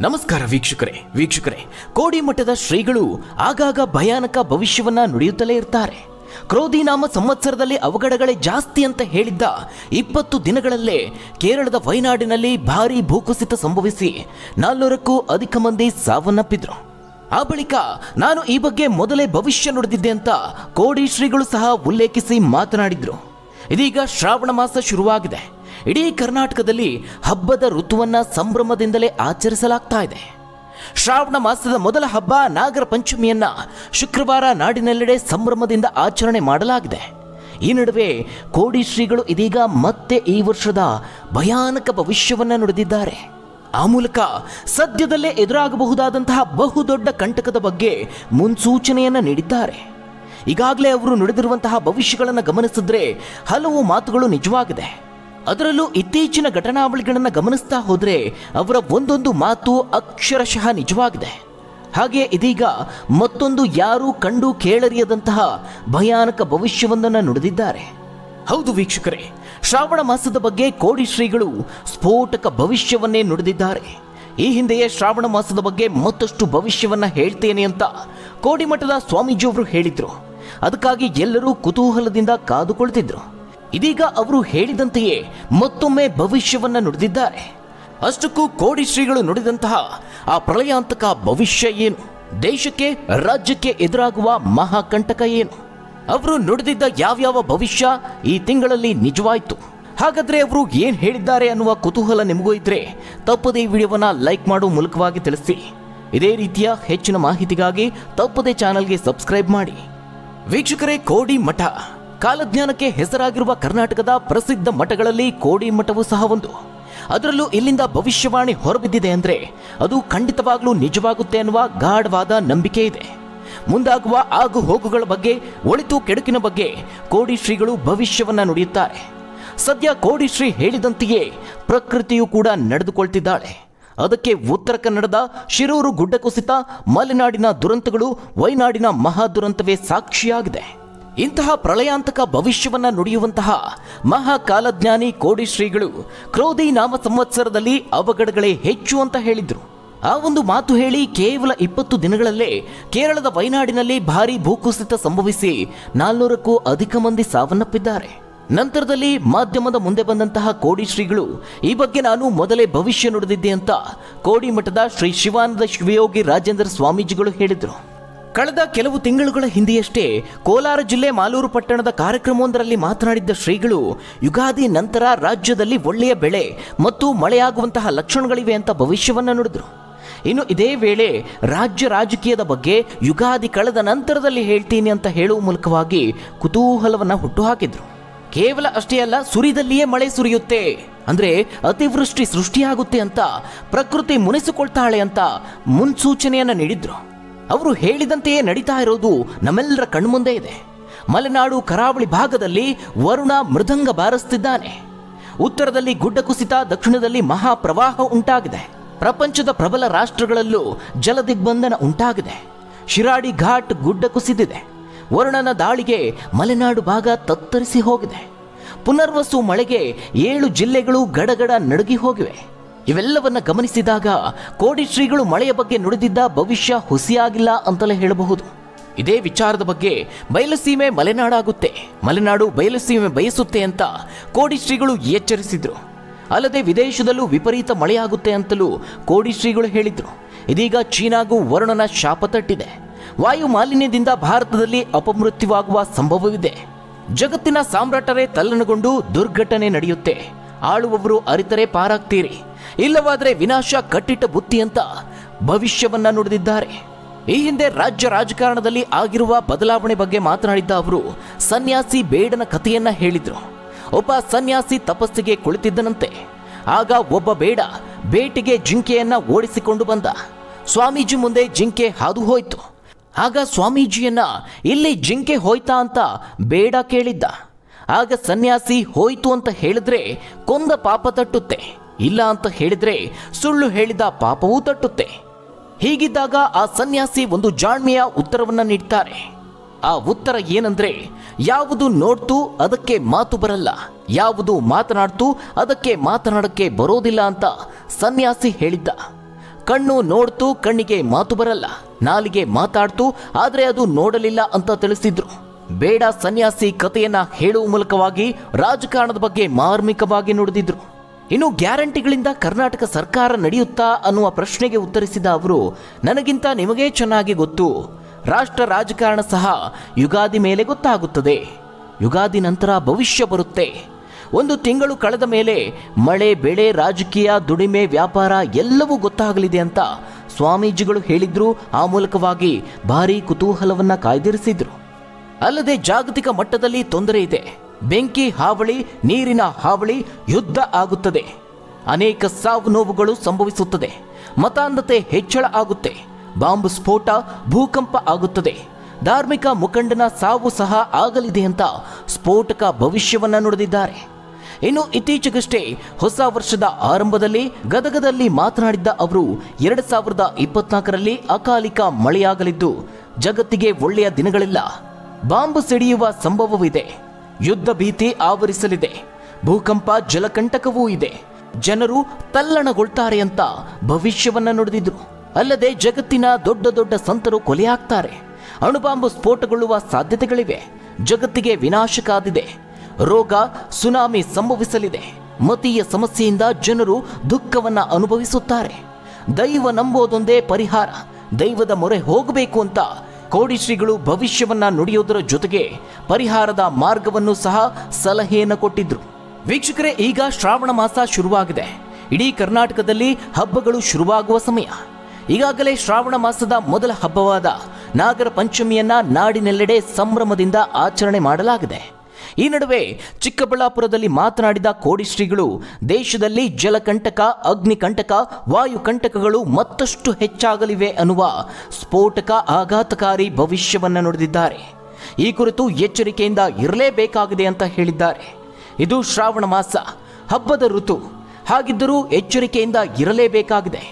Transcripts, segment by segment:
ನಮಸ್ಕಾರ ವೀಕ್ಷಕರೇ ಕೋಡಿಮಠದ ಶ್ರೀಗಳು ಆಗಾಗ ಭಯಾನಕ ಭವಿಷ್ಯವನ್ನ ನುಡಿಯುತ್ತಲೇ ಇರ್ತಾರೆ. ಕ್ರೋಧಿ ನಾಮ ಸಂವತ್ಸರದಲ್ಲಿ ಅವಘಡಗಳೇ ಜಾಸ್ತಿ ಅಂತ ಹೇಳಿದ್ದ 20 ದಿನಗಳಲ್ಲೇ ಕೇರಳದ ವಯನಾಡಿನಲ್ಲಿ ಭಾರೀ ಭೂಕುಸಿತ ಸಂಭವಿಸಿ 400ಕ್ಕೂ ಅಧಿಕ ಮಂದಿ ಸಾವನ್ನಪ್ಪಿದ್ರು. ಆ ಬಳಿಕ ನಾನು ಈ ಬಗ್ಗೆ ಮೊದಲೇ ಭವಿಷ್ಯ ನುಡಿದಿದ್ದೆ ಅಂತ ಕೋಡಿ ಶ್ರೀಗಳು ಸಹ ಉಲ್ಲೇಖಿಸಿ ಮಾತನಾಡಿದ್ರು. ಇದೀಗ ಶ್ರಾವಣ ಮಾಸ ಶುರುವಾಗಿದೆ. ಇಡೀ ಕರ್ನಾಟಕದಲ್ಲಿ ಹಬ್ಬದ ಋತುವನ್ನ ಸಂಭ್ರಮದಿಂದಲೇ ಆಚರಿಸಲಾಗ್ತಾ ಇದೆ. ಶ್ರಾವಣ ಮಾಸದ ಮೊದಲ ಹಬ್ಬ ನಾಗರ ಪಂಚಮಿಯನ್ನ ಶುಕ್ರವಾರ ನಾಡಿನೆಲ್ಲೆಡೆ ಸಂಭ್ರಮದಿಂದ ಆಚರಣೆ ಮಾಡಲಾಗಿದೆ. ಈ ನಡುವೆ ಕೋಡಿ ಶ್ರೀಗಳು ಇದೀಗ ಮತ್ತೆ ಈ ವರ್ಷದ ಭಯಾನಕ ಭವಿಷ್ಯವನ್ನ ನುಡಿದಿದ್ದಾರೆ. ಆ ಮೂಲಕ ಸದ್ಯದಲ್ಲೇ ಎದುರಾಗಬಹುದಾದಂತಹ ಬಹುದೊಡ್ಡ ಕಂಟಕದ ಬಗ್ಗೆ ಮುನ್ಸೂಚನೆಯನ್ನ ನೀಡಿದ್ದಾರೆ. ಈಗಾಗಲೇ ಅವರು ನುಡಿದಿರುವಂತಹ ಭವಿಷ್ಯಗಳನ್ನು ಗಮನಿಸಿದ್ರೆ ಹಲವು ಮಾತುಗಳು ನಿಜವಾಗಿದೆ. ಅದರಲ್ಲೂ ಇತ್ತೀಚಿನ ಘಟನಾವಳಿಗಳನ್ನು ಗಮನಿಸ್ತಾ ಹೋದರೆ ಅವರ ಒಂದೊಂದು ಮಾತು ಅಕ್ಷರಶಃ ನಿಜವಾಗಿದೆ. ಹಾಗೆ ಇದೀಗ ಮತ್ತೊಂದು ಯಾರೂ ಕಂಡು ಕೇಳರಿಯದಂತಹ ಭಯಾನಕ ಭವಿಷ್ಯವೊಂದನ್ನು ನುಡಿದಿದ್ದಾರೆ. ಹೌದು ವೀಕ್ಷಕರೇ, ಶ್ರಾವಣ ಮಾಸದ ಬಗ್ಗೆ ಕೋಡಿ ಶ್ರೀಗಳು ಸ್ಫೋಟಕ ಭವಿಷ್ಯವನ್ನೇ ನುಡಿದಿದ್ದಾರೆ. ಈ ಹಿಂದೆಯೇ ಶ್ರಾವಣ ಮಾಸದ ಬಗ್ಗೆ ಮತ್ತಷ್ಟು ಭವಿಷ್ಯವನ್ನ ಹೇಳ್ತೇನೆ ಅಂತ ಕೋಡಿಮಠದ ಸ್ವಾಮೀಜಿಯವರು ಹೇಳಿದ್ರು. ಅದಕ್ಕಾಗಿ ಎಲ್ಲರೂ ಕುತೂಹಲದಿಂದ ಕಾದುಕೊಳ್ತಿದ್ರು. ಇದೀಗ ಅವರು ಹೇಳಿದಂತೆಯೇ ಮತ್ತೊಮ್ಮೆ ಭವಿಷ್ಯವನ್ನ ನುಡಿದಿದ್ದಾರೆ. ಅಷ್ಟಕ್ಕೂ ಕೋಡಿ ಶ್ರೀಗಳು ನುಡಿದಂತಹ ಆ ಪ್ರಳಯಾಂತಕ ಭವಿಷ್ಯ ಏನು, ದೇಶಕ್ಕೆ ರಾಜ್ಯಕ್ಕೆ ಎದುರಾಗುವ ಮಹಾಕಂಟಕ ಏನು, ಅವರು ನುಡಿದಿದ್ದ ಯಾವ್ಯಾವ ಭವಿಷ್ಯ ಈ ತಿಂಗಳಲ್ಲಿ ನಿಜವಾಯಿತು, ಹಾಗಾದ್ರೆ ಅವರು ಏನ್ ಹೇಳಿದ್ದಾರೆ ಅನ್ನುವ ಕುತೂಹಲ ನಿಮಗೂ ಇದ್ರೆ ತಪ್ಪದೇ ಈ ವಿಡಿಯೋವನ್ನ ಲೈಕ್ ಮಾಡುವ ಮೂಲಕವಾಗಿ ತಿಳಿಸಿ. ಇದೇ ರೀತಿಯ ಹೆಚ್ಚಿನ ಮಾಹಿತಿಗಾಗಿ ತಪ್ಪದೇ ಚಾನಲ್ಗೆ ಸಬ್ಸ್ಕ್ರೈಬ್ ಮಾಡಿ. ವೀಕ್ಷಕರೇ, ಕೋಡಿ ಮಠ ಕಾಲಜ್ಞಾನಕ್ಕೆ ಹೆಸರಾಗಿರುವ ಕರ್ನಾಟಕದ ಪ್ರಸಿದ್ಧ ಮಠಗಳಲ್ಲಿ ಕೋಡಿ ಮಠವೂ ಸಹ ಒಂದು. ಅದರಲ್ಲೂ ಇಲ್ಲಿಂದ ಭವಿಷ್ಯವಾಣಿ ಹೊರಬಿದ್ದಿದೆ ಅಂದ್ರೆ ಅದು ಖಂಡಿತವಾಗ್ಲೂ ನಿಜವಾಗುತ್ತೆ ಅನ್ನುವ ಗಾಢವಾದ ನಂಬಿಕೆ ಇದೆ. ಮುಂದಾಗುವ ಆಗು ಹೋಗುಗಳ ಬಗ್ಗೆ, ಒಳಿತು ಕೆಡುಕಿನ ಬಗ್ಗೆ ಕೋಡಿ ಶ್ರೀಗಳು ಭವಿಷ್ಯವನ್ನ ನುಡಿಯುತ್ತಾರೆ. ಸದ್ಯ ಕೋಡಿ ಶ್ರೀ ಹೇಳಿದಂತೆಯೇ ಪ್ರಕೃತಿಯು ಕೂಡ ನಡೆದುಕೊಳ್ತಿದ್ದಾಳೆ. ಅದಕ್ಕೆ ಉತ್ತರ ಕನ್ನಡದ ಶಿರೂರು ಗುಡ್ಡ ಕುಸಿತ, ಮಲೆನಾಡಿನ ದುರಂತಗಳು, ವಯನಾಡಿನ ಮಹಾದುರಂತವೇ ಸಾಕ್ಷಿಯಾಗಿದೆ. ಇಂತಹ ಪ್ರಳಯಾಂತಕ ಭವಿಷ್ಯವನ್ನ ನುಡಿಯುವಂತಹ ಮಹಾಕಾಲಜ್ಞಾನಿ ಕೋಡಿ ಶ್ರೀಗಳು ಕ್ರೋಧಿ ನಾಮ ಸಂವತ್ಸರದಲ್ಲಿ ಅವಘಡಗಳೇ ಹೆಚ್ಚು ಅಂತ ಹೇಳಿದ್ರು. ಆ ಒಂದು ಮಾತು ಹೇಳಿ ಕೇವಲ 20 ದಿನಗಳಲ್ಲೇ ಕೇರಳದ ವಯನಾಡಿನಲ್ಲಿ ಭಾರೀ ಭೂಕುಸಿತ ಸಂಭವಿಸಿ 400ಕ್ಕೂ ಅಧಿಕ ಮಂದಿ ಸಾವನ್ನಪ್ಪಿದ್ದಾರೆ. ನಂತರದಲ್ಲಿ ಮಾಧ್ಯಮದ ಮುಂದೆ ಬಂದಂತಹ ಕೋಡಿ ಶ್ರೀಗಳು ಈ ಬಗ್ಗೆ ನಾನು ಮೊದಲೇ ಭವಿಷ್ಯ ನುಡಿದಿದ್ದೆ ಅಂತ ಕೋಡಿಮಠದ ಶ್ರೀ ಶಿವಾನಂದ ಶಿವಯೋಗಿ ರಾಜೇಂದ್ರ ಸ್ವಾಮೀಜಿಗಳು ಹೇಳಿದರು. ಕಳೆದ ಕೆಲವು ತಿಂಗಳುಗಳ ಹಿಂದೆಯಷ್ಟೇ ಕೋಲಾರ ಜಿಲ್ಲೆ ಮಾಲೂರು ಪಟ್ಟಣದ ಕಾರ್ಯಕ್ರಮವೊಂದರಲ್ಲಿ ಮಾತನಾಡಿದ್ದ ಶ್ರೀಗಳು ಯುಗಾದಿ ನಂತರ ರಾಜ್ಯದಲ್ಲಿ ಒಳ್ಳೆಯ ಬೆಳೆ ಮತ್ತು ಮಳೆಯಾಗುವಂತಹ ಲಕ್ಷಣಗಳಿವೆ ಅಂತ ಭವಿಷ್ಯವನ್ನ ನುಡಿದ್ರು. ಇನ್ನು ಇದೇ ವೇಳೆ ರಾಜ್ಯ ರಾಜಕೀಯದ ಬಗ್ಗೆ ಯುಗಾದಿ ಕಳೆದ ನಂತರದಲ್ಲಿ ಹೇಳ್ತೀನಿ ಅಂತ ಹೇಳುವ ಮೂಲಕವಾಗಿ ಕುತೂಹಲವನ್ನ ಹುಟ್ಟುಹಾಕಿದ್ರು. ಕೇವಲ ಅಷ್ಟೇ ಅಲ್ಲ, ಸುರಿದಲ್ಲಿಯೇ ಮಳೆ ಸುರಿಯುತ್ತೆ ಅಂದ್ರೆ ಅತಿವೃಷ್ಟಿ ಸೃಷ್ಟಿಯಾಗುತ್ತೆ ಅಂತ ಪ್ರಕೃತಿ ಮುನಿಸಿಕೊಳ್ತಾಳೆ ಅಂತ ಮುನ್ಸೂಚನೆಯನ್ನ ನೀಡಿದ್ರು. ಅವರು ಹೇಳಿದಂತೆಯೇ ನಡೀತಾ ಇರೋದು ನಮ್ಮೆಲ್ಲರ ಕಣ್ಮುಂದೆ ಇದೆ. ಮಲೆನಾಡು ಕರಾವಳಿ ಭಾಗದಲ್ಲಿ ವರುಣ ಮೃದಂಗ ಬಾರಿಸ್ತಿದ್ದಾನೆ. ಉತ್ತರದಲ್ಲಿ ಗುಡ್ಡ ಕುಸಿತ, ದಕ್ಷಿಣದಲ್ಲಿ ಮಹಾಪ್ರವಾಹ ಉಂಟಾಗಿದೆ. ಪ್ರಪಂಚದ ಪ್ರಬಲ ರಾಷ್ಟ್ರಗಳಲ್ಲೂ ಜಲದಿಗ್ಬಂಧನ ಉಂಟಾಗಿದೆ. ಶಿರಾಡಿ ಘಾಟ್ ಗುಡ್ಡ ಕುಸಿದಿದೆ. ವರುಣನ ದಾಳಿಗೆ ಮಲೆನಾಡು ಭಾಗ ತತ್ತರಿಸಿ ಹೋಗಿದೆ. ಪುನರ್ವಸು ಮಳೆಗೆ 7 ಜಿಲ್ಲೆಗಳು ಗಡಗಡ ನಡುಗಿ ಹೋಗಿವೆ. ಇವೆಲ್ಲವನ್ನ ಗಮನಿಸಿದಾಗ ಕೋಡಿ ಶ್ರೀಗಳು ಮಳೆಯ ಬಗ್ಗೆ ನುಡಿದಿದ್ದ ಭವಿಷ್ಯ ಹುಸಿಯಾಗಿಲ್ಲ ಅಂತಲೇ ಹೇಳಬಹುದು. ಇದೇ ವಿಚಾರದ ಬಗ್ಗೆ ಬಯಲುಸೀಮೆ ಮಲೆನಾಡಾಗುತ್ತೆ, ಮಲೆನಾಡು ಬಯಲುಸೀಮೆ ಬಯಸುತ್ತೆ ಅಂತ ಕೋಡಿ ಶ್ರೀಗಳು ಎಚ್ಚರಿಸಿದ್ರು. ಅಲ್ಲದೆ ವಿದೇಶದಲ್ಲೂ ವಿಪರೀತ ಮಳೆಯಾಗುತ್ತೆ ಅಂತಲೂ ಕೋಡಿ ಶ್ರೀಗಳು ಹೇಳಿದ್ರು. ಇದೀಗ ಚೀನಾಗೂ ವರುಣನ ಶಾಪ ತಟ್ಟಿದೆ. ವಾಯು ಮಾಲಿನ್ಯದಿಂದ ಭಾರತದಲ್ಲಿ ಅಪಮೃತ್ಯುವಾಗುವ ಸಂಭವವಿದೆ. ಜಗತ್ತಿನ ಸಾಮ್ರಾಟರೇ ತಲ್ಲಣಗೊಂಡು ದುರ್ಘಟನೆ ನಡೆಯುತ್ತೆ. ಆಳುವವರು ಅರಿತರೆ ಪಾರಾಗ್ತೀರಿ, ಇಲ್ಲವಾದ್ರೆ ವಿನಾಶ ಕಟ್ಟಿಟ್ಟ ಬುತ್ತಿ ಅಂತ ಭವಿಷ್ಯವನ್ನ ನುಡಿದಿದ್ದಾರೆ. ಈ ಹಿಂದೆ ರಾಜ್ಯ ರಾಜಕಾರಣದಲ್ಲಿ ಆಗಿರುವ ಬದಲಾವಣೆ ಬಗ್ಗೆ ಮಾತನಾಡಿದ್ದ ಅವರು ಸನ್ಯಾಸಿ ಬೇಡನ ಕಥೆಯನ್ನ ಹೇಳಿದ್ರು. ಒಬ್ಬ ಸನ್ಯಾಸಿ ತಪಸ್ಸಿಗೆ ಕುಳಿತಿದ್ದನಂತೆ. ಆಗ ಒಬ್ಬ ಬೇಡ ಬೇಟೆಗೆ ಜಿಂಕೆಯನ್ನ ಓಡಿಸಿಕೊಂಡು ಬಂದ. ಸ್ವಾಮೀಜಿ ಮುಂದೆ ಜಿಂಕೆ ಹಾದು ಹೋಯ್ತು. ಆಗ ಸ್ವಾಮೀಜಿಯನ್ನ ಇಲ್ಲಿ ಜಿಂಕೆ ಹೋಯ್ತಾ ಅಂತ ಬೇಡ ಕೇಳಿದ್ದ. ಆಗ ಸನ್ಯಾಸಿ ಹೋಯ್ತು ಅಂತ ಹೇಳಿದ್ರೆ ಕೊಂದ ಪಾಪ ತಟ್ಟುತ್ತೆ, ಇಲ್ಲ ಅಂತ ಹೇಳಿದ್ರೆ ಸುಳ್ಳು ಹೇಳಿದ ಪಾಪವೂ ತಟ್ಟುತ್ತೆ. ಹೀಗಿದ್ದಾಗ ಆ ಸನ್ಯಾಸಿ ಒಂದು ಜಾಣ್ಮೆಯ ಉತ್ತರವನ್ನ ನೀಡ್ತಾರೆ. ಆ ಉತ್ತರ ಏನಂದ್ರೆ, ಯಾವುದು ನೋಡ್ತು ಅದಕ್ಕೆ ಮಾತು ಬರಲ್ಲ, ಯಾವುದು ಮಾತನಾಡ್ತು ಅದಕ್ಕೆ ಮಾತನಾಡಕ್ಕೆ ಬರೋದಿಲ್ಲ ಅಂತ ಸನ್ಯಾಸಿ ಹೇಳಿದ್ದ. ಕಣ್ಣು ನೋಡ್ತು, ಕಣ್ಣಿಗೆ ಮಾತು ಬರಲ್ಲ, ನಾಲಿಗೆ ಮಾತಾಡ್ತು, ಆದ್ರೆ ಅದು ನೋಡಲಿಲ್ಲ ಅಂತ ತಿಳಿಸಿದ್ರು. ಬೇಡ ಸನ್ಯಾಸಿ ಕಥೆಯನ್ನ ಹೇಳುವ ಮೂಲಕವಾಗಿ ರಾಜಕಾರಣದ ಬಗ್ಗೆ ಮಾರ್ಮಿಕವಾಗಿ ನುಡಿದಿದ್ರು. ಇನ್ನು ಗ್ಯಾರಂಟಿಗಳಿಂದ ಕರ್ನಾಟಕ ಸರ್ಕಾರ ನಡೆಯುತ್ತಾ ಅನ್ನುವ ಪ್ರಶ್ನೆಗೆ ಉತ್ತರಿಸಿದ ಅವರು, ನನಗಿಂತ ನಿಮಗೇ ಚೆನ್ನಾಗಿ ಗೊತ್ತು, ರಾಷ್ಟ್ರ ರಾಜಕಾರಣ ಸಹ ಯುಗಾದಿ ಮೇಲೆ ಗೊತ್ತಾಗುತ್ತದೆ. ಯುಗಾದಿ ನಂತರ ಭವಿಷ್ಯ ಬರುತ್ತೆ. 1 ತಿಂಗಳು ಕಳೆದ ಮೇಲೆ ಮಳೆ, ಬೆಳೆ, ರಾಜಕೀಯ, ದುಡಿಮೆ, ವ್ಯಾಪಾರ ಎಲ್ಲವೂ ಗೊತ್ತಾಗಲಿದೆ ಅಂತ ಸ್ವಾಮೀಜಿಗಳು ಹೇಳಿದ್ರು. ಆ ಮೂಲಕವಾಗಿ ಭಾರೀ ಕುತೂಹಲವನ್ನ ಕಾಯ್ದಿರಿಸಿದ್ರು. ಅಲ್ಲದೆ ಜಾಗತಿಕ ಮಟ್ಟದಲ್ಲಿ ತೊಂದರೆ ಇದೆ. ಬೆಂಕಿ ಹಾವಳಿ, ನೀರಿನ ಹಾವಳಿ, ಯುದ್ಧ ಆಗುತ್ತದೆ, ಅನೇಕ ಸಾವು ನೋವುಗಳು ಸಂಭವಿಸುತ್ತದೆ, ಮತಾಂಧತೆ ಹೆಚ್ಚಳ ಆಗುತ್ತೆ, ಬಾಂಬ್ ಸ್ಫೋಟ, ಭೂಕಂಪ ಆಗುತ್ತದೆ, ಧಾರ್ಮಿಕ ಮುಖಂಡನ ಸಾವು ಸಹ ಆಗಲಿದೆ ಅಂತ ಸ್ಫೋಟಕ ಭವಿಷ್ಯವನ್ನ ನುಡಿದಿದ್ದಾರೆ. ಇನ್ನು ಇತ್ತೀಚೆಗಷ್ಟೇ ಹೊಸ ವರ್ಷದ ಆರಂಭದಲ್ಲಿ ಗದಗದಲ್ಲಿ ಮಾತನಾಡಿದ್ದ ಅವರು 2024ರಲ್ಲಿ ಅಕಾಲಿಕ ಮಳೆಯಾಗಲಿದ್ದು ಜಗತ್ತಿಗೆ ಒಳ್ಳೆಯ ದಿನಗಳಿಲ್ಲ, ಬಾಂಬ್ ಸಿಡಿಯುವ ಸಂಭವವಿದೆ, ಯುದ್ಧ ಭೀತಿ ಆವರಿಸಲಿದೆ, ಭೂಕಂಪ, ಜಲಕಂಟಕವೂ ಇದೆ, ಜನರು ತಲ್ಲಣಗೊಳ್ತಾರೆ ಅಂತ ಭವಿಷ್ಯವನ್ನ ನುಡಿದಿದ್ರು. ಅಲ್ಲದೆ ಜಗತ್ತಿನ ದೊಡ್ಡ ದೊಡ್ಡ ಸಂತರು ಕೊಲೆಯಾಗ್ತಾರೆ, ಅಣುಬಾಂಬ್ ಸ್ಫೋಟಗೊಳ್ಳುವ ಸಾಧ್ಯತೆಗಳಿವೆ, ಜಗತ್ತಿಗೆ ವಿನಾಶ ಕಾದಿದೆ, ರೋಗ, ಸುನಾಮಿ ಸಂಭವಿಸಲಿದೆ, ಮತೀಯ ಸಮಸ್ಯೆಯಿಂದ ಜನರು ದುಃಖವನ್ನ ಅನುಭವಿಸುತ್ತಾರೆ, ದೈವ ನಂಬೋದೊಂದೇ ಪರಿಹಾರ, ದೈವದ ಮೊರೆ ಹೋಗಬೇಕು ಅಂತ ಕೋಡಿ ಶ್ರೀಗಳು ಭವಿಷ್ಯವನ್ನ ನುಡಿಯೋದರ ಜೊತೆಗೆ ಪರಿಹಾರದ ಮಾರ್ಗವನ್ನು ಸಹ ಸಲಹೆಯನ್ನು ಕೊಟ್ಟಿದ್ರು. ವೀಕ್ಷಕರೇ, ಈಗ ಶ್ರಾವಣ ಮಾಸ ಶುರುವಾಗಿದೆ. ಇಡೀ ಕರ್ನಾಟಕದಲ್ಲಿ ಹಬ್ಬಗಳು ಶುರುವಾಗುವ ಸಮಯ. ಈಗಾಗಲೇ ಶ್ರಾವಣ ಮಾಸದ ಮೊದಲ ಹಬ್ಬವಾದ ನಾಗರ ಪಂಚಮಿಯನ್ನ ನಾಡಿನೆಲ್ಲೆಡೆ ಸಂಭ್ರಮದಿಂದ ಆಚರಣೆ ಮಾಡಲಾಗಿದೆ. ಈ ನಡುವೆ ಚಿಕ್ಕಬಳ್ಳಾಪುರದಲ್ಲಿ ಮಾತನಾಡಿದ ಕೋಡಿ ಶ್ರೀಗಳು, ದೇಶದಲ್ಲಿ ಜಲಕಂಟಕ, ಅಗ್ನಿಕಂಟಕ, ವಾಯುಕಂಟಕಗಳು ಮತ್ತಷ್ಟು ಹೆಚ್ಚಾಗಲಿವೆ ಅನ್ನುವ ಸ್ಫೋಟಕ ಆಘಾತಕಾರಿ ಭವಿಷ್ಯವನ್ನ ನುಡಿದಿದ್ದಾರೆ. ಈ ಕುರಿತು ಎಚ್ಚರಿಕೆಯಿಂದ ಇರಲೇಬೇಕಾಗಿದೆ ಅಂತ ಹೇಳಿದ್ದಾರೆ. ಇದು ಶ್ರಾವಣ ಮಾಸ, ಹಬ್ಬದ ಋತು, ಹಾಗಿದ್ದರೂ ಎಚ್ಚರಿಕೆಯಿಂದ ಇರಲೇಬೇಕಾಗಿದೆ.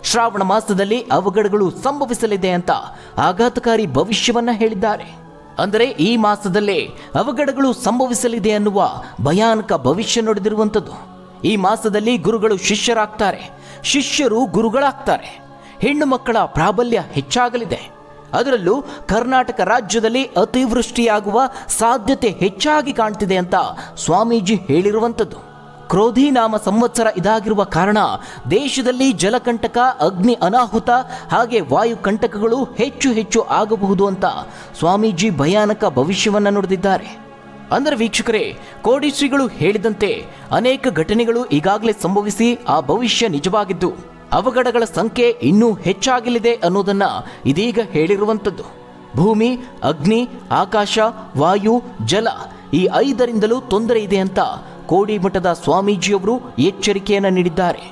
ಶ್ರಾವಣ ಮಾಸದಲ್ಲಿ ಅವಘಡಗಳು ಸಂಭವಿಸಲಿದೆ ಅಂತ ಆಘಾತಕಾರಿ ಭವಿಷ್ಯವನ್ನ ಹೇಳಿದ್ದಾರೆ. ಅಂದರೆ ಈ ಮಾಸದಲ್ಲೇ ಅವಘಡಗಳು ಸಂಭವಿಸಲಿದೆ ಅನ್ನುವ ಭಯಾನಕ ಭವಿಷ್ಯ ನುಡಿದಿರುವಂಥದ್ದು. ಈ ಮಾಸದಲ್ಲಿ ಗುರುಗಳು ಶಿಷ್ಯರಾಗ್ತಾರೆ, ಶಿಷ್ಯರು ಗುರುಗಳಾಗ್ತಾರೆ, ಹೆಣ್ಣು ಮಕ್ಕಳ ಪ್ರಾಬಲ್ಯ ಹೆಚ್ಚಾಗಲಿದೆ. ಅದರಲ್ಲೂ ಕರ್ನಾಟಕ ರಾಜ್ಯದಲ್ಲಿ ಅತಿವೃಷ್ಟಿಯಾಗುವ ಸಾಧ್ಯತೆ ಹೆಚ್ಚಾಗಿ ಕಾಣ್ತಿದೆ ಅಂತ ಸ್ವಾಮೀಜಿ ಹೇಳಿರುವಂಥದ್ದು. ಕ್ರೋಧಿ ನಾಮ ಸಂವತ್ಸರ ಇದಾಗಿರುವ ಕಾರಣ ದೇಶದಲ್ಲಿ ಜಲಕಂಟಕ, ಅಗ್ನಿ ಅನಾಹುತ ಹಾಗೆ ವಾಯುಕಂಟಕಗಳು ಹೆಚ್ಚು ಹೆಚ್ಚು ಆಗಬಹುದು ಅಂತ ಸ್ವಾಮೀಜಿ ಭಯಾನಕ ಭವಿಷ್ಯವನ್ನ ನುಡಿದಿದ್ದಾರೆ. ಅಂದರೆ ವೀಕ್ಷಕರೇ, ಕೋಡಿ ಶ್ರೀಗಳು ಹೇಳಿದಂತೆ ಅನೇಕ ಘಟನೆಗಳು ಈಗಾಗಲೇ ಸಂಭವಿಸಿ ಆ ಭವಿಷ್ಯ ನಿಜವಾಗಿದ್ದು ಅವಘಡಗಳ ಸಂಖ್ಯೆ ಇನ್ನೂ ಹೆಚ್ಚಾಗಲಿದೆ ಅನ್ನೋದನ್ನ ಇದೀಗ ಹೇಳಿರುವಂಥದ್ದು. ಭೂಮಿ, ಅಗ್ನಿ, ಆಕಾಶ, ವಾಯು, ಜಲ ಈ 5ರಿಂದಲೂ ತೊಂದರೆ ಇದೆ ಅಂತ ಕೋಡಿ ಮಠದ ಸ್ವಾಮೀಜಿಯವರು ಎಚ್ಚರಿಕೆಯನ್ನು ನೀಡಿದ್ದಾರೆ.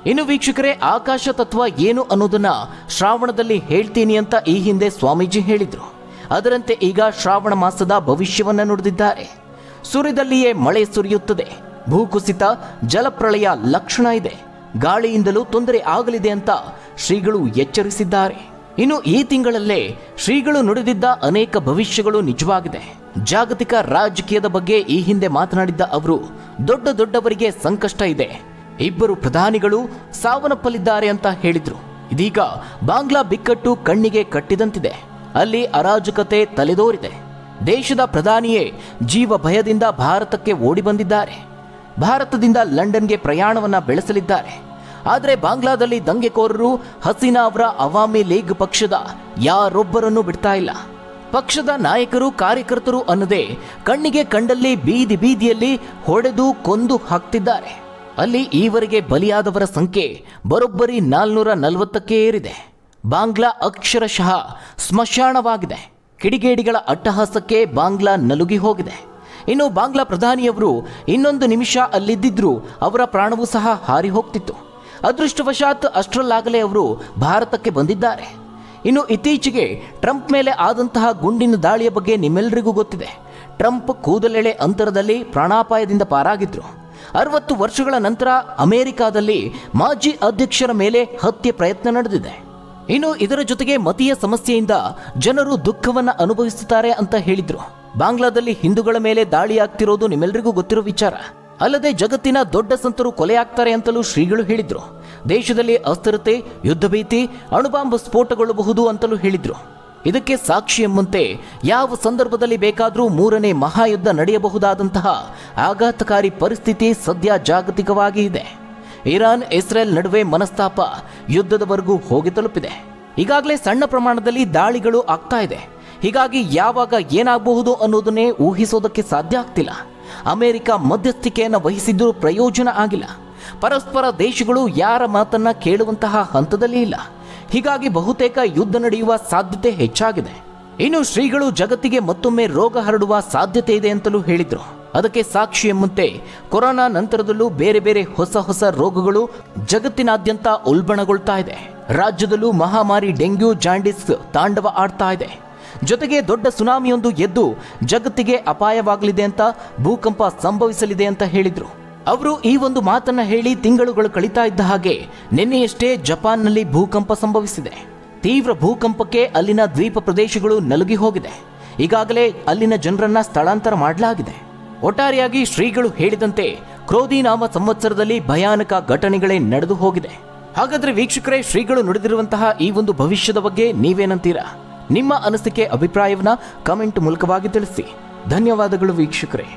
ಇನ್ನು ವೀಕ್ಷಕರೇ, ಆಕಾಶ ತತ್ವ ಏನು ಅನ್ನೋದನ್ನ ಶ್ರಾವಣದಲ್ಲಿ ಹೇಳ್ತೀನಿ ಅಂತ ಈ ಹಿಂದೆ ಸ್ವಾಮೀಜಿ ಹೇಳಿದ್ರು. ಅದರಂತೆ ಈಗ ಶ್ರಾವಣ ಮಾಸದ ಭವಿಷ್ಯವನ್ನ ನುಡಿದಿದ್ದಾರೆ. ಸುರಿದಲ್ಲಿಯೇ ಮಳೆ ಸುರಿಯುತ್ತದೆ, ಭೂಕುಸಿತ, ಜಲಪ್ರಳಯ ಲಕ್ಷಣ ಇದೆ, ಗಾಳಿಯಿಂದಲೂ ತೊಂದರೆ ಆಗಲಿದೆ ಅಂತ ಶ್ರೀಗಳು ಎಚ್ಚರಿಸಿದ್ದಾರೆ. ಇನ್ನು ಈ ತಿಂಗಳಲ್ಲೇ ಶ್ರೀಗಳು ನುಡಿದಿದ್ದ ಅನೇಕ ಭವಿಷ್ಯಗಳು ನಿಜವಾಗಿದೆ. ಜಾಗತಿಕ ರಾಜಕೀಯದ ಬಗ್ಗೆ ಈ ಹಿಂದೆ ಮಾತನಾಡಿದ್ದ ಅವರು, ದೊಡ್ಡ ದೊಡ್ಡವರಿಗೆ ಸಂಕಷ್ಟ ಇದೆ, 2 ಪ್ರಧಾನಿಗಳು ಸಾವನ್ನಪ್ಪಲಿದ್ದಾರೆ ಅಂತ ಹೇಳಿದ್ರು. ಇದೀಗ ಬಾಂಗ್ಲಾ ಬಿಕ್ಕಟ್ಟು ಕಣ್ಣಿಗೆ ಕಟ್ಟಿದಂತಿದೆ, ಅಲ್ಲಿ ಅರಾಜಕತೆ ತಲೆದೋರಿದೆ. ದೇಶದ ಪ್ರಧಾನಿಯೇ ಜೀವ ಭಯದಿಂದ ಭಾರತಕ್ಕೆ ಓಡಿ ಬಂದಿದ್ದಾರೆ. ಭಾರತದಿಂದ ಲಂಡನ್ಗೆ ಪ್ರಯಾಣವನ್ನ ಬೆಳೆಸಲಿದ್ದಾರೆ. ಆದರೆ ಬಾಂಗ್ಲಾದಲ್ಲಿ ದಂಗೆಕೋರರು ಹಸೀನಾ ಅವರ ಅವಾಮಿ ಲೀಗ್ ಪಕ್ಷದ ಯಾರೊಬ್ಬರನ್ನು ಬಿಡ್ತಾ ಇಲ್ಲ. ಪಕ್ಷದ ನಾಯಕರು, ಕಾರ್ಯಕರ್ತರು ಅನ್ನದೇ ಕಣ್ಣಿಗೆ ಕಂಡಲ್ಲಿ ಬೀದಿ ಬೀದಿಯಲ್ಲಿ ಹೊಡೆದು ಕೊಂದು ಹಾಕ್ತಿದ್ದಾರೆ. ಅಲ್ಲಿ ಈವರೆಗೆ ಬಲಿಯಾದವರ ಸಂಖ್ಯೆ ಬರೋಬ್ಬರಿ 440ಕ್ಕೆ ಏರಿದೆ. ಬಾಂಗ್ಲಾ ಅಕ್ಷರಶಃ ಸ್ಮಶಾನವಾಗಿದೆ. ಕಿಡಿಗೇಡಿಗಳ ಅಟ್ಟಹಾಸಕ್ಕೆ ಬಾಂಗ್ಲಾ ನಲುಗಿ ಹೋಗಿದೆ. ಇನ್ನು ಬಾಂಗ್ಲಾ ಪ್ರಧಾನಿಯವರು ಇನ್ನೊಂದು ನಿಮಿಷ ಅಲ್ಲಿದ್ದಿದ್ರು ಅವರ ಪ್ರಾಣವೂ ಸಹ ಹಾರಿ ಹೋಗ್ತಿತ್ತು. ಅದೃಷ್ಟವಶಾತ್ ಅಷ್ಟರಲ್ಲಾಗಲೇ ಅವರು ಭಾರತಕ್ಕೆ ಬಂದಿದ್ದಾರೆ. ಇನ್ನು ಇತ್ತೀಚೆಗೆ ಟ್ರಂಪ್ ಮೇಲೆ ಆದಂತಹ ಗುಂಡಿನ ದಾಳಿಯ ಬಗ್ಗೆ ನಿಮ್ಮೆಲ್ಲರಿಗೂ ಗೊತ್ತಿದೆ. ಟ್ರಂಪ್ ಕೂದಲೆಳೆ ಅಂತರದಲ್ಲಿ ಪ್ರಾಣಾಪಾಯದಿಂದ ಪಾರಾಗಿದ್ರು. 60 ವರ್ಷಗಳ ನಂತರ ಅಮೆರಿಕಾದಲ್ಲಿ ಮಾಜಿ ಅಧ್ಯಕ್ಷರ ಮೇಲೆ ಹತ್ಯೆ ಪ್ರಯತ್ನ ನಡೆದಿದೆ. ಇನ್ನು ಇದರ ಜೊತೆಗೆ ಮತೀಯ ಸಮಸ್ಯೆಯಿಂದ ಜನರು ದುಃಖವನ್ನ ಅನುಭವಿಸುತ್ತಾರೆ ಅಂತ ಹೇಳಿದ್ರು. ಬಾಂಗ್ಲಾದಲ್ಲಿ ಹಿಂದೂಗಳ ಮೇಲೆ ದಾಳಿಯಾಗ್ತಿರೋದು ನಿಮ್ಮೆಲ್ಲರಿಗೂ ಗೊತ್ತಿರೋ ವಿಚಾರ. ಅಲ್ಲದೆ ಜಗತ್ತಿನ ದೊಡ್ಡ ಸಂತರು ಕೊಲೆಯಾಗ್ತಾರೆ ಅಂತಲೂ ಶ್ರೀಗಳು ಹೇಳಿದ್ರು. ದೇಶದಲ್ಲಿ ಅಸ್ಥಿರತೆ, ಯುದ್ಧ ಭೀತಿ, ಅಣುಬಾಂಬ್ ಸ್ಫೋಟಗೊಳ್ಳಬಹುದು ಅಂತಲೂ ಹೇಳಿದ್ರು. ಇದಕ್ಕೆ ಸಾಕ್ಷಿ ಎಂಬಂತೆ ಯಾವ ಸಂದರ್ಭದಲ್ಲಿ ಬೇಕಾದರೂ 3ನೇ ಮಹಾಯುದ್ಧ ನಡೆಯಬಹುದಾದಂತಹ ಆಘಾತಕಾರಿ ಪರಿಸ್ಥಿತಿ ಸದ್ಯ ಜಾಗತಿಕವಾಗಿ ಇದೆ. ಇರಾನ್ ಇಸ್ರೇಲ್ ನಡುವೆ ಮನಸ್ತಾಪ ಯುದ್ಧದವರೆಗೂ ಹೋಗಿ ತಲುಪಿದೆ. ಈಗಾಗಲೇ ಸಣ್ಣ ಪ್ರಮಾಣದಲ್ಲಿ ದಾಳಿಗಳು ಆಗ್ತಾ ಇದೆ. ಹೀಗಾಗಿ ಯಾವಾಗ ಏನಾಗಬಹುದು ಅನ್ನೋದನ್ನೇ ಊಹಿಸೋದಕ್ಕೆ ಸಾಧ್ಯ ಆಗ್ತಿಲ್ಲ. ಅಮೆರಿಕ ಮಧ್ಯಸ್ಥಿಕೆಯನ್ನು ವಹಿಸಿದ್ರೂ ಪ್ರಯೋಜನ ಆಗಿಲ್ಲ. ಪರಸ್ಪರ ದೇಶಗಳು ಯಾರ ಮಾತನ್ನ ಕೇಳುವಂತಹ ಹಂತದಲ್ಲಿ ಇಲ್ಲ. ಹೀಗಾಗಿ ಬಹುತೇಕ ಯುದ್ಧ ನಡೆಯುವ ಸಾಧ್ಯತೆ ಹೆಚ್ಚಾಗಿದೆ. ಇನ್ನು ಶ್ರೀಗಳು ಜಗತ್ತಿಗೆ ಮತ್ತೊಮ್ಮೆ ರೋಗ ಹರಡುವ ಸಾಧ್ಯತೆ ಇದೆ ಅಂತಲೂ ಹೇಳಿದ್ರು. ಅದಕ್ಕೆ ಸಾಕ್ಷಿ ಎಂಬಂತೆ ಕೊರೋನಾ ನಂತರದಲ್ಲೂ ಬೇರೆ ಬೇರೆ ಹೊಸ ರೋಗಗಳು ಜಗತ್ತಿನಾದ್ಯಂತ ಉಲ್ಬಣಗೊಳ್ತಾ ಇದೆ. ರಾಜ್ಯದಲ್ಲೂ ಮಹಾಮಾರಿ ಡೆಂಗ್ಯೂ, ಜಾಂಡಿಸ್ ತಾಂಡವ ಆಡ್ತಾ ಇದೆ. ಜೊತೆಗೆ ದೊಡ್ಡ ಸುನಾಮಿಯೊಂದು ಎದ್ದು ಜಗತ್ತಿಗೆ ಅಪಾಯವಾಗಲಿದೆ ಅಂತ, ಭೂಕಂಪ ಸಂಭವಿಸಲಿದೆ ಅಂತ ಹೇಳಿದ್ರು. ಅವರು ಈ ಒಂದು ಮಾತನ್ನ ಹೇಳಿ ತಿಂಗಳುಗಳು ಕಳೀತಾ ಇದ್ದ ಹಾಗೆ ನಿನ್ನೆಯಷ್ಟೇ ಜಪಾನ್ನಲ್ಲಿ ಭೂಕಂಪ ಸಂಭವಿಸಿದೆ. ತೀವ್ರ ಭೂಕಂಪಕ್ಕೆ ಅಲ್ಲಿನ ದ್ವೀಪ ಪ್ರದೇಶಗಳು ನಲುಗಿ ಹೋಗಿದೆ. ಈಗಾಗಲೇ ಅಲ್ಲಿನ ಜನರನ್ನ ಸ್ಥಳಾಂತರ ಮಾಡಲಾಗಿದೆ. ಒಟ್ಟಾರೆಯಾಗಿ ಶ್ರೀಗಳು ಹೇಳಿದಂತೆ ಕ್ರೋಧಿ ನಾಮ ಸಂವತ್ಸರದಲ್ಲಿ ಭಯಾನಕ ಘಟನೆಗಳೇ ನಡೆದು ಹೋಗಿದೆ. ಹಾಗಾದ್ರೆ ವೀಕ್ಷಕರೇ, ಶ್ರೀಗಳು ನುಡಿದಿರುವಂತಹ ಈ ಒಂದು ಭವಿಷ್ಯದ ಬಗ್ಗೆ ನೀವೇನಂತೀರಾ? ನಿಮ್ಮ ಅನಿಸಿಕೆ, ಅಭಿಪ್ರಾಯವನ್ನ ಕಮೆಂಟ್ ಮೂಲಕವಾಗಿ ತಿಳಿಸಿ. ಧನ್ಯವಾದಗಳು ವೀಕ್ಷಕರೇ.